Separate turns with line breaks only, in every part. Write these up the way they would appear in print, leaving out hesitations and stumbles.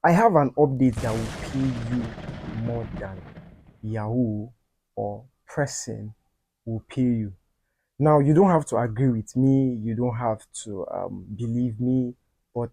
I have an update that will pay you more than Yahoo or pressing will pay you. Now, you don't have to agree with me, you don't have to believe me, but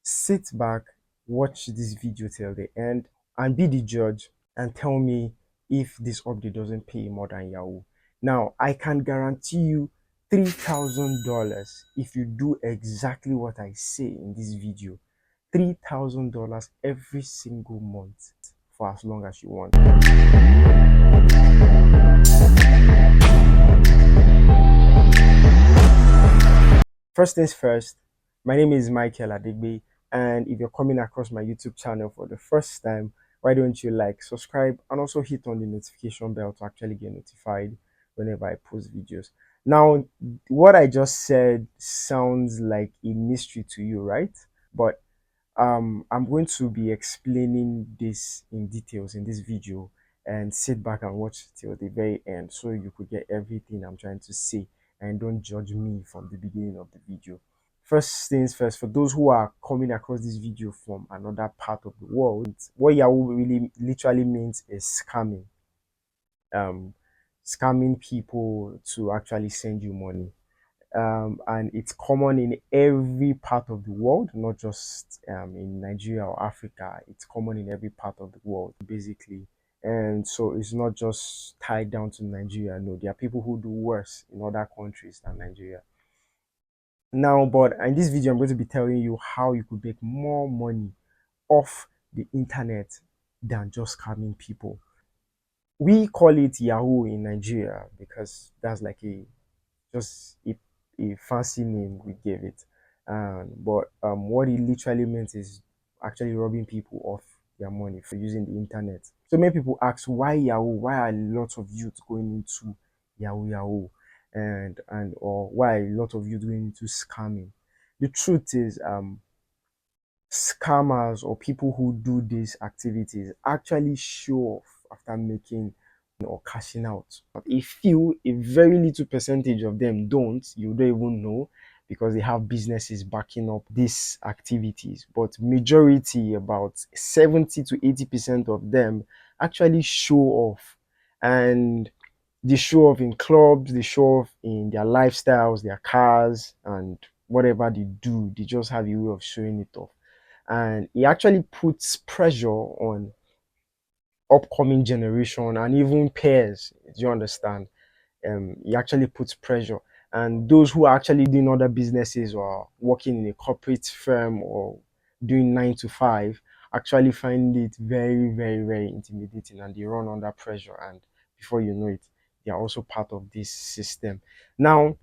sit back, watch this video till the end, and be the judge and tell me if this update doesn't pay more than Yahoo. Now, I can guarantee you $3,000 if you do exactly what I say in this video. $3,000 every single month for as long as you want. First things first, my name is Michael Adigbe, and if you're coming across my YouTube channel for the first time, why don't you like, subscribe, and also hit on the notification bell to actually get notified whenever I post videos. Now, what I just said sounds like a mystery to you, right? But I'm going to be explaining this in details in this video, and sit back and watch till the very end so you could get everything I'm trying to say and don't judge me from the beginning of the video. First things first, for those who are coming across this video from another part of the world, what Yahoo really literally means is scamming. Um, Scamming people to actually send you money. And it's common in every part of the world, not just in Nigeria or Africa. It's common in every part of the world, basically. And so it's not just tied down to Nigeria. No, there are people who do worse in other countries than Nigeria. Now, but in this video, I'm going to be telling you how you could make more money off the internet than just scamming people. We call it Yahoo in Nigeria because that's like a fancy name we gave it. But what it literally means is actually robbing people of their money for using the internet. So many people ask why Yahoo? Why are lots of youth going into Yahoo and or why a lot of youth going into scamming? The truth is, scammers or people who do these activities actually show off after making or cashing out. But a very little percentage of them don't, you don't even know because they have businesses backing up these activities. But majority, about 70 to 80% of them actually show off. And they show off in clubs, they show off in their lifestyles, their cars, and whatever they do, they just have a way of showing it off. And it actually puts pressure on upcoming generation and even peers. Do you understand? It actually puts pressure, and those who are actually doing other businesses or working in a corporate firm or doing 9 to 5 actually find it very, very, very intimidating, and they run under pressure, and before you know it, they are also part of this system. Now,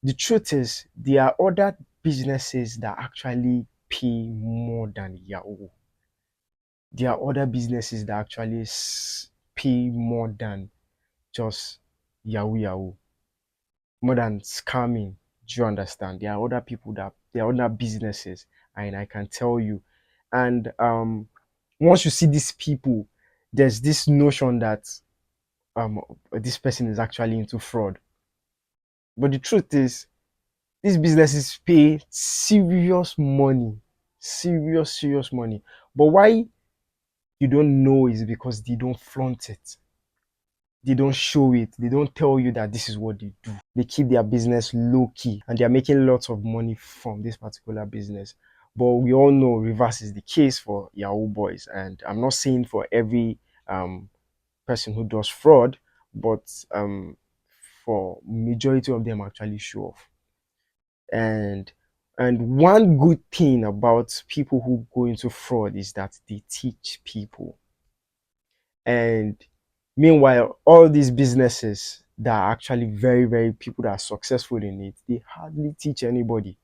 the truth is there are other businesses that actually pay more than Yahoo. There are other businesses that actually pay more than just Yahoo, more than scamming. Do you understand? There are other people that there are other businesses, and I can tell you. And once you see these people, there's this notion that um this person is actually into fraud. But the truth is, these businesses pay serious money, serious money. But why you don't know is because they don't flaunt it. They don't show it. They don't tell you that this is what they do. They keep their business low key and they're making lots of money from this particular business. But we all know reverse is the case for Yahoo boys. And I'm not saying for every um, person who does fraud, but for majority of them actually show off. And one good thing about people who go into fraud is that they teach people. And meanwhile, all these businesses that are actually very, very people that are successful in it, they hardly teach anybody.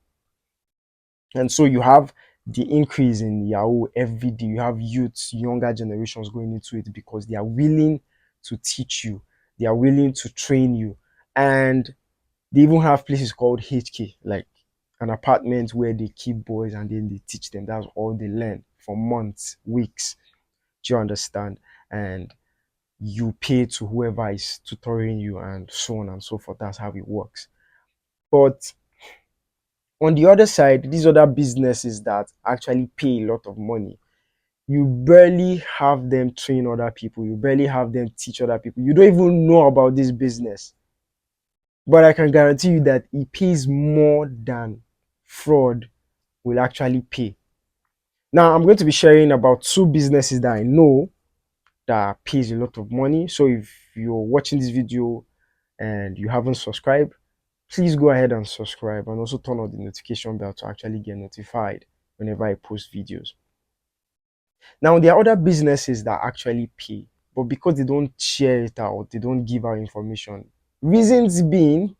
And so you have the increase in Yahoo every day. You have youths, younger generations going into it because they are willing to teach you, they are willing to train you. And they even have places called HK, like an apartment where they keep boys and then they teach them. That's all they learn for months, weeks. Do you understand? And you pay to whoever is tutoring you and so on and so forth. That's how it works. But on the other side, these other businesses that actually pay a lot of money, You barely have them train other people. You barely have them teach other people. You don't even know about this business. But I can guarantee you that it pays more than fraud will actually pay. Now, I'm going to be sharing about two businesses that I know that pays a lot of money. So if you're watching this video and you haven't subscribed, please go ahead and subscribe and also turn on the notification bell to actually get notified whenever I post videos. Now, there are other businesses that actually pay, but because they don't share it out, they don't give out information. Reasons being,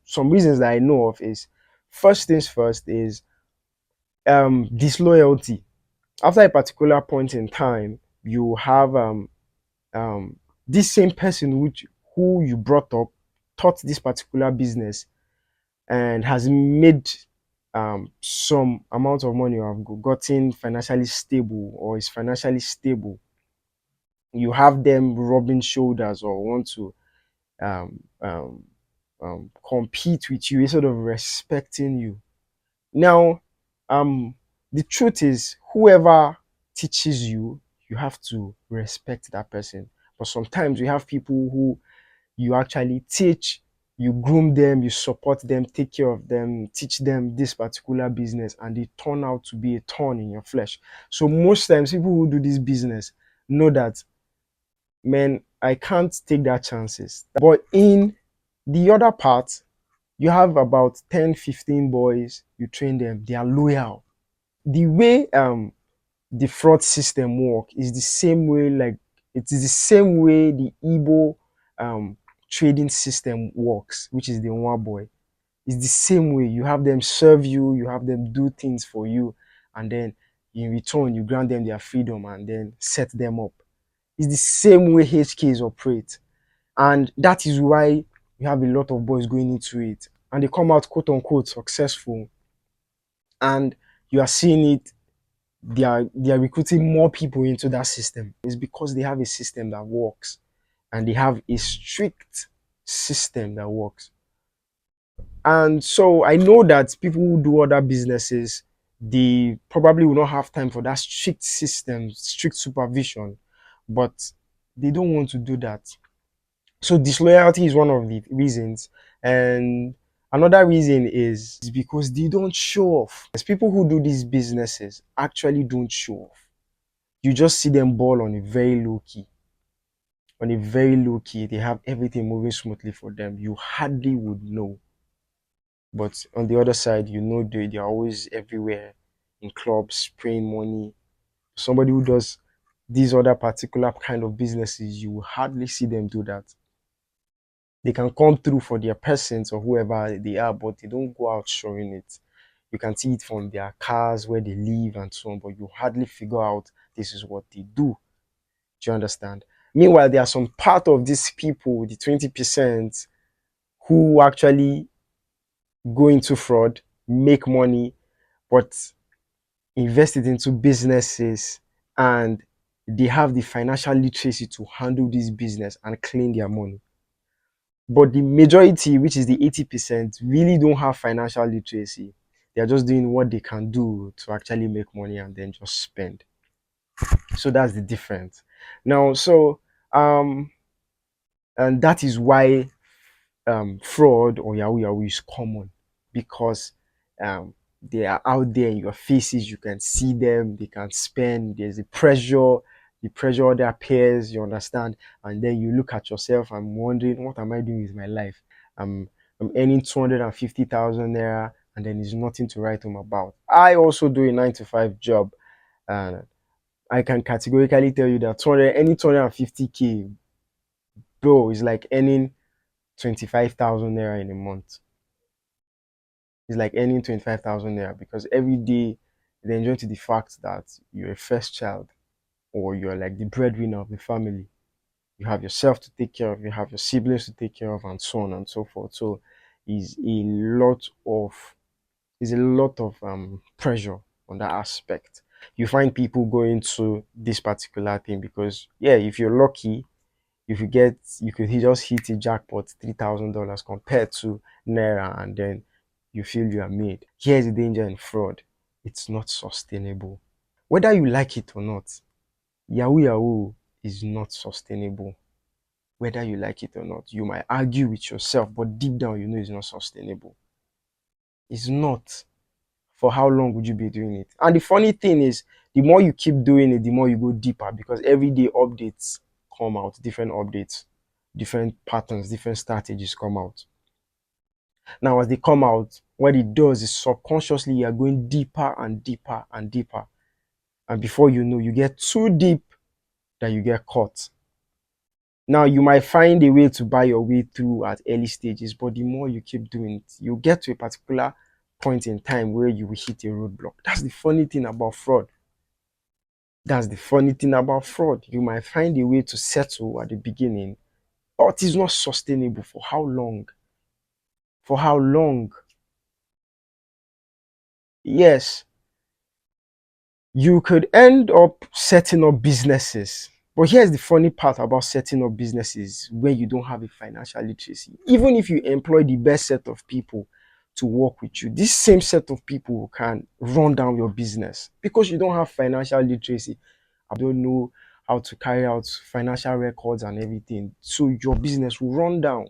some reasons that I know of is first things first is disloyalty. After a particular point in time, you have um, this same person who you brought up taught this particular business and has made some amount of money or have gotten financially stable or is financially stable. You have them rubbing shoulders or want to um, um, compete with you instead of respecting you. Now, the truth is, whoever teaches you, you have to respect that person. But sometimes we have people who you actually teach, you groom them, you support them, take care of them, teach them this particular business, and they turn out to be a thorn in your flesh. So most times, people who do this business know that, man, I can't take that chances. But in the other part, you have about 10, 15 boys, you train them, they are loyal. The way the fraud system work is the same way, like it is the same way the Igbo um trading system works, which is the one boy. It's the same way. You have them serve you, you have them do things for you, and then in return you grant them their freedom and then set them up. It's the same way HKs operate. And that is why you have a lot of boys going into it. And they come out quote unquote successful. And you are seeing it, they are recruiting more people into that system. It's because they have a system that works and they have a strict system that works. And so I know that people who do other businesses, they probably will not have time for that strict system, strict supervision, but they don't want to do that. So disloyalty is one of the reasons. And another reason is because they don't show off. As people who do these businesses actually don't show off. You just see them ball on a very low key. On a very low key, they have everything moving smoothly for them. You hardly would know. But on the other side, you know they're always everywhere in clubs, spraying money. Somebody who does these other particular kind of businesses, you will hardly see them do that. They can come through for their persons or whoever they are, but they don't go out showing it. You can see it from their cars, where they live, and so on, but you hardly figure out this is what they do. Do you understand? Meanwhile, there are some part of these people, the 20%, who actually go into fraud, make money, but invest it into businesses, and they have the financial literacy to handle this business and clean their money. But the majority, which is the 80%, really don't have financial literacy. They're just doing what they can do to actually make money and then just spend. So that's the difference. Now, so and that is why fraud or Yahoo Yahoo is common, because they are out there in your faces. You can see them. They can spend. There's a pressure. The pressure that appears. You understand, and then you look at yourself and wondering, what am I doing with my life? I'm I'm earning 250,000 naira, and then there's nothing to write home about. I also do a 9 to 5 job, and I can categorically tell you that 200, any 250K, bro, is like earning 25,000 naira in a month. It's like earning 25,000 naira because every day they enjoy to the fact that you're a first child or you're like the breadwinner of the family. You have yourself to take care of, you have your siblings to take care of, and so on and so forth. So is a lot of is a lot of pressure on that aspect. You find people going to this particular thing because, yeah, if you're lucky, if you could just hit a jackpot $3,000 compared to naira, and then you feel you are made. Here's the danger in fraud: it's not sustainable. Whether you like it or not, Yahoo Yahoo is not sustainable. Whether you like it or not, you might argue with yourself, but deep down, you know it's not sustainable. It's not. For how long would you be doing it? And the funny thing is, the more you keep doing it, the more you go deeper because every day updates come out, different updates, different patterns, different strategies come out. Now, as they come out, what it does is subconsciously you are going deeper and deeper and deeper. And before you know, you get too deep that you get caught. Now, you might find a way to buy your way through at early stages, but the more you keep doing it, you get to a particular point in time where you will hit a roadblock. That's the funny thing about fraud. That's the funny thing about fraud. You might find a way to settle at the beginning, but it's not sustainable. For how long? For how long? Yes, you could end up setting up businesses. But here's the funny part about setting up businesses where you don't have a financial literacy. Even if you employ the best set of people to work with you, this same set of people can run down your business because you don't have financial literacy. I don't know how to carry out financial records and everything. So your business will run down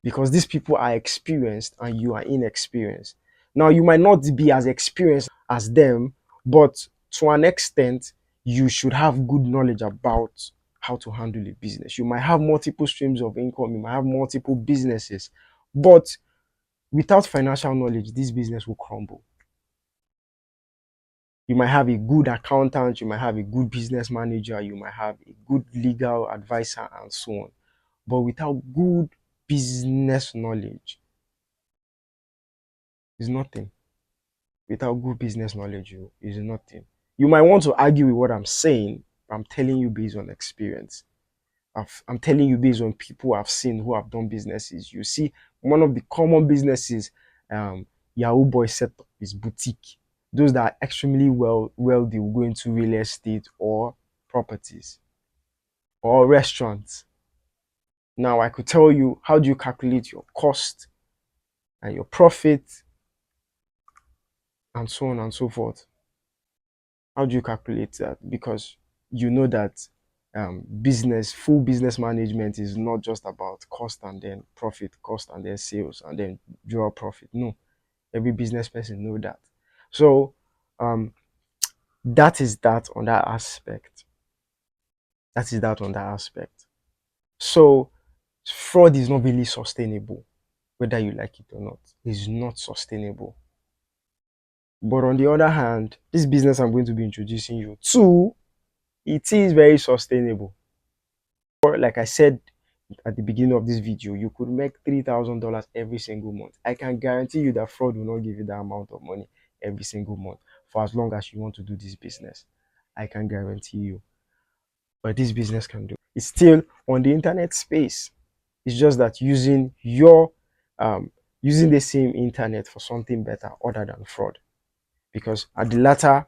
because these people are experienced and you are inexperienced. Now, you might not be as experienced as them, but to an extent, you should have good knowledge about how to handle a business. You might have multiple streams of income, you might have multiple businesses, but without financial knowledge, this business will crumble. You might have a good accountant, you might have a good business manager, you might have a good legal advisor, and so on. But without good business knowledge, it's nothing. Without good business knowledge, is nothing. You might want to argue with what I'm saying, but I'm telling you based on experience. I'm telling you based on people I've seen who have done businesses. You see, one of the common businesses Yahoo Boy set up is boutique. Those that are extremely wealthy will go into real estate or properties or restaurants. Now, I could tell you how do you calculate your cost and your profit and so on and so forth. How do you calculate that? Because you know that full business management is not just about cost and then profit, cost and then sales and then draw profit. No, every business person know that. So um, that is that on that aspect. That is that on that aspect. So fraud is not really sustainable, whether you like it or not. It's not sustainable. But on the other hand, this business I'm going to be introducing you to, it is very sustainable. Or like I said at the beginning of this video, you could make $3,000 every single month. I can guarantee you that fraud will not give you that amount of money every single month for as long as you want to do this business. I can guarantee you. But this business can do. It's still on the internet space. It's just that um, using the same internet for something better other than fraud. Because at the latter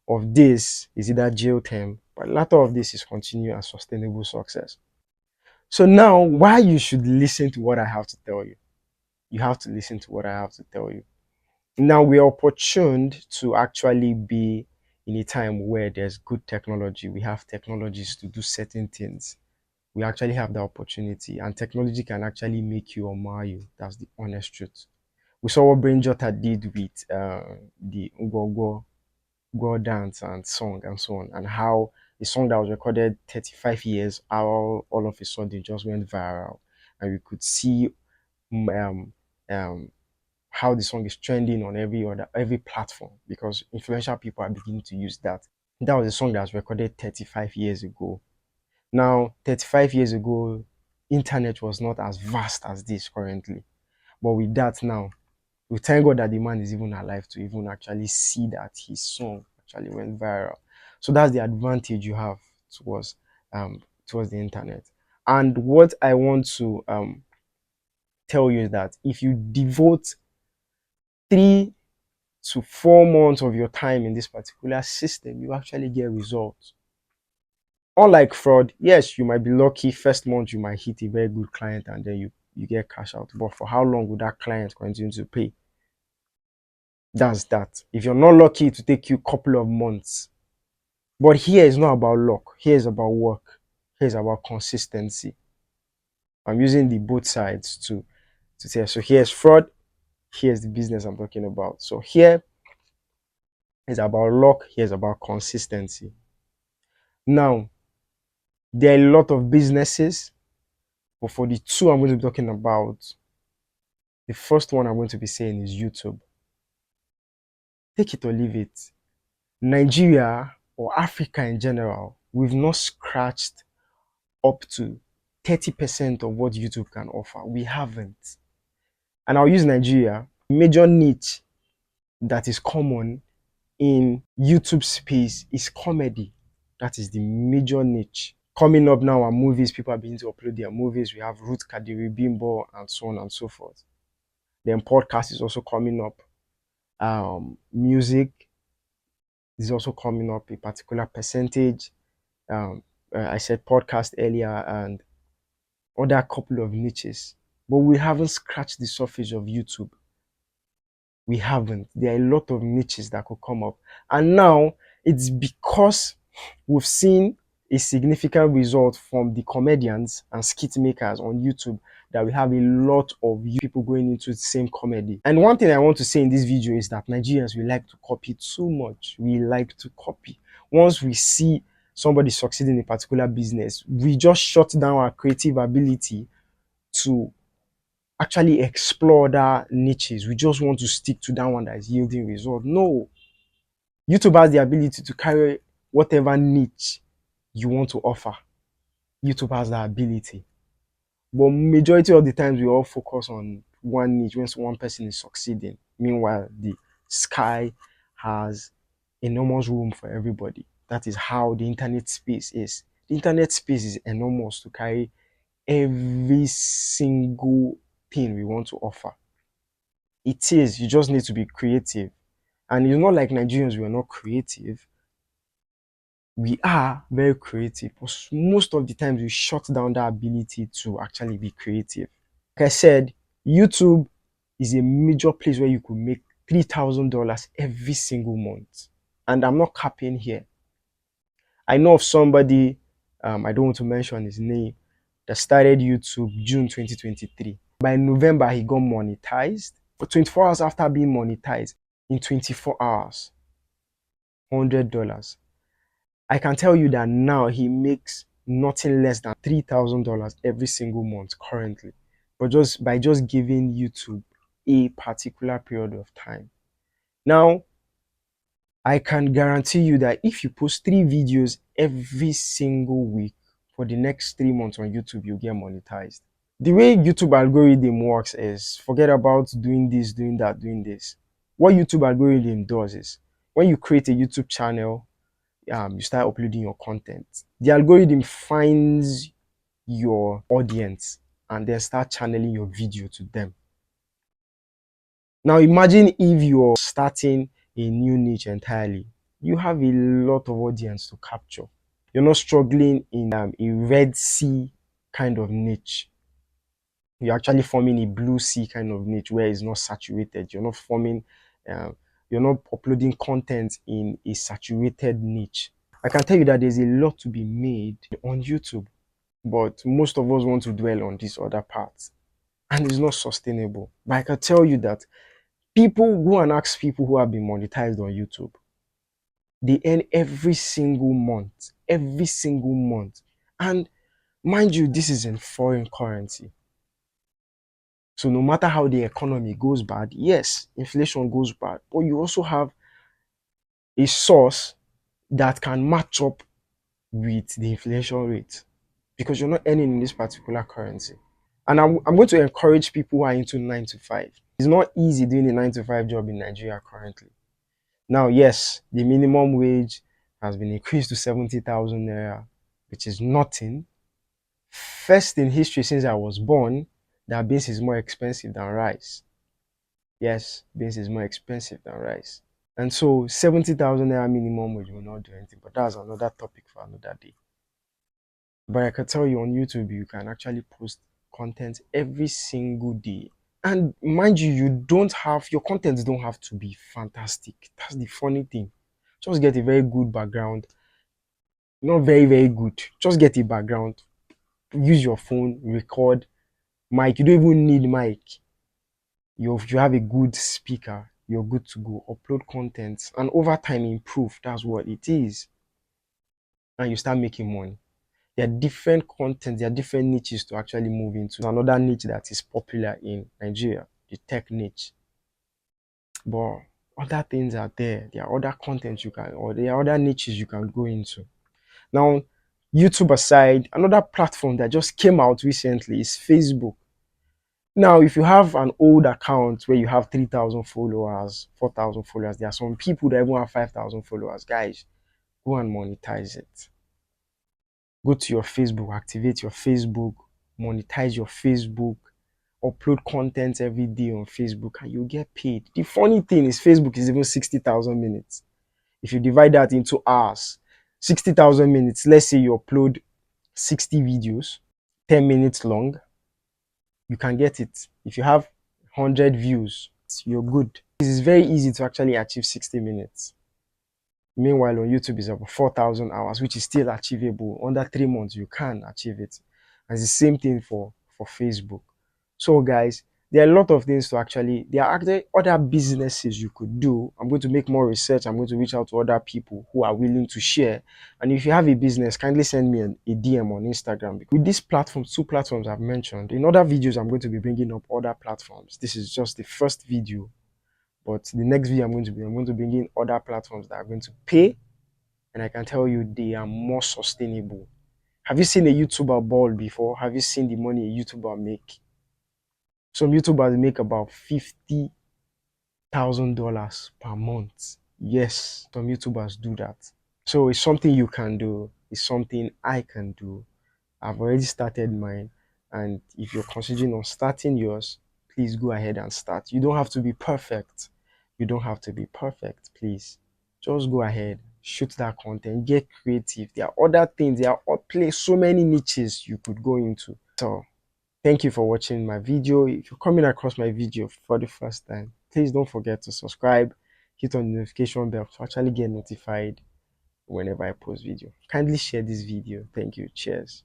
of this is either jail term, but the latter of this is continued and sustainable success. So now, why you should listen to what I have to tell you? You have to listen to what I have to tell you. Now we're opportuned to actually be in a time where there's good technology. We have technologies to do certain things. We actually have the opportunity, and technology can actually make you or mar you. That's the honest truth. We saw what Brain Jotter did with the Go dance and song and so on, and how a song that was recorded 35 years, all of a sudden just went viral, and we could see um, um, how the song is trending on every platform because influential people are beginning to use that. That was a song that was recorded 35 years ago. Now, 35 years ago, internet was not as vast as this currently, but with that now, we thank God that the man is even alive to even actually see that his song actually went viral. So that's the advantage you have towards towards the internet. And what I want to tell you is that if you devote 3 to 4 months of your time in this particular system, you actually get results. Unlike fraud, yes, you might be lucky. First month you might hit a very good client and then you get cash out. But for how long would that client continue to pay? That's that. If you're not lucky, it will take you a couple of months. But here is not about luck. Here is about work. Here is about consistency. I'm using the both sides to say. So here's fraud. Here's the business I'm talking about. So here is about luck. Here's about consistency. Now, there are a lot of businesses, but for the two I'm going to be talking about, the first one I'm going to be saying is YouTube. Take it or leave it. Nigeria or Africa in general, we've not scratched up to 30% of what YouTube can offer. We haven't. And I'll use Nigeria. Major niche that is common in YouTube space is comedy. That is the major niche. Coming up now are movies. People are beginning to upload their movies. We have Ruth Kadiri Bimbo and so on and so forth. Then podcast is also coming up. Music is also coming up a particular percentage. Um, I said podcast earlier and other couple of niches, but we haven't scratched the surface of YouTube. We haven't. There are a lot of niches that could come up, and now it's because we've seen a significant result from the comedians and skit makers on YouTube that we have a lot of people going into the same comedy. And one thing I want to say in this video is that Nigerians, we like to copy too much. We like to copy. Once we see somebody succeed in a particular business, we just shut down our creative ability to actually explore other niches. We just want to stick to that one that is yielding result. No. YouTube has the ability to carry whatever niche you want to offer. YouTube has that ability. But majority of the times we all focus on one niche when one person is succeeding. Meanwhile, the sky has enormous room for everybody. That is how the internet space is. The internet space is enormous to carry every single thing we want to offer. It is, you just need to be creative. And it's not like Nigerians, we are not creative. We are very creative, but most of the times we shut down that ability to actually be creative. Like I said, YouTube is a major place where you could make $3,000 every single month. And I'm not capping here. I know of somebody, I don't want to mention his name, that started YouTube June 2023. By November, he got monetized. For 24 hours after being monetized, in 24 hours, $100. I can tell you that now he makes nothing less than $3,000 every single month currently, but just by just giving YouTube a particular period of time. Now, I can guarantee you that if you post 3 videos every single week for the next 3 months on YouTube, you'll get monetized. The way YouTube algorithm works is forget about doing this, doing that, doing this. What YouTube algorithm does is when you create a YouTube channel, you start uploading your content. The algorithm finds your audience and then start channeling your video to them. Now imagine if you're starting a new niche entirely. You have a lot of audience to capture. You're not struggling in a Red Sea kind of niche. You're actually forming a blue sea kind of niche where it's not saturated. You're not forming, you're not uploading content in a saturated niche. I can tell you that there's a lot to be made on YouTube, but most of us want to dwell on this other part, and it's not sustainable. But I can tell you that people go and ask people who have been monetized on YouTube, they earn every single month. And mind you, this is in foreign currency. So no matter how the economy goes bad, yes, inflation goes bad, but you also have a source that can match up with the inflation rate because you're not earning in this particular currency. And I'm going to encourage people who are into 9 to 5. It's not easy doing a 9 to 5 job in Nigeria currently. Now, yes, the minimum wage has been increased to 70,000 naira, which is nothing. First in history since I was born, that beans is more expensive than rice. Yes, beans is more expensive than rice. And so 70,000 naira minimum wage will not do anything, but that's another topic for another day. But I can tell you on YouTube, you can actually post content every single day. And mind you, your contents don't have to be fantastic. That's the funny thing. Just get a very good background, not very, very good. Just get a background, use your phone, record, mic. You don't even need mic. You have a good speaker, you're good to go. Upload content and over time improve. That's what it is. And you start making money. There are different content, there are different niches to actually move into. Another niche that is popular in Nigeria, the tech niche. But other things are there. There are other content you can, or there are other niches you can go into. Now, YouTube aside, another platform that just came out recently is Facebook. Now, if you have an old account where you have 3,000 followers, 4,000 followers, there are some people that even have 5,000 followers. Guys, go and monetize it. Go to your Facebook, activate your Facebook, monetize your Facebook, upload content every day on Facebook, and you'll get paid. The funny thing is, Facebook is even 60,000 minutes. If you divide that into hours, 60,000 minutes, let's say you upload 60 videos, 10 minutes long, you can get it. If you have 100 views, you're good. It is very easy to actually achieve 60 minutes. Meanwhile, on YouTube is about 4,000 hours, which is still achievable. Under 3 months, you can achieve it. And it's the same thing for Facebook. So, guys, there are a lot of things to actually, there are actually other businesses you could do. I'm going to make more research. I'm going to reach out to other people who are willing to share. And if you have a business, kindly send me a DM on Instagram. With these platforms, two platforms I've mentioned, in other videos, I'm going to be bringing up other platforms. This is just the first video. But the next video I'm going to bring in other platforms that are going to pay, and I can tell you they are more sustainable. Have you seen a YouTuber ball before? Have you seen the money a YouTuber make? Some YouTubers make about $50,000 per month. Yes, some YouTubers do that. So it's something you can do. It's something I can do. I've already started mine, and if you're considering on starting yours, please go ahead and start. You don't have to be perfect. You don't have to be perfect, please. Just go ahead, shoot that content, get creative. There are other things, there are so many niches you could go into. So thank you for watching my video. If you're coming across my video for the first time, please don't forget to subscribe, hit on the notification bell to actually get notified whenever I post video. Kindly share this video. Thank you. Cheers.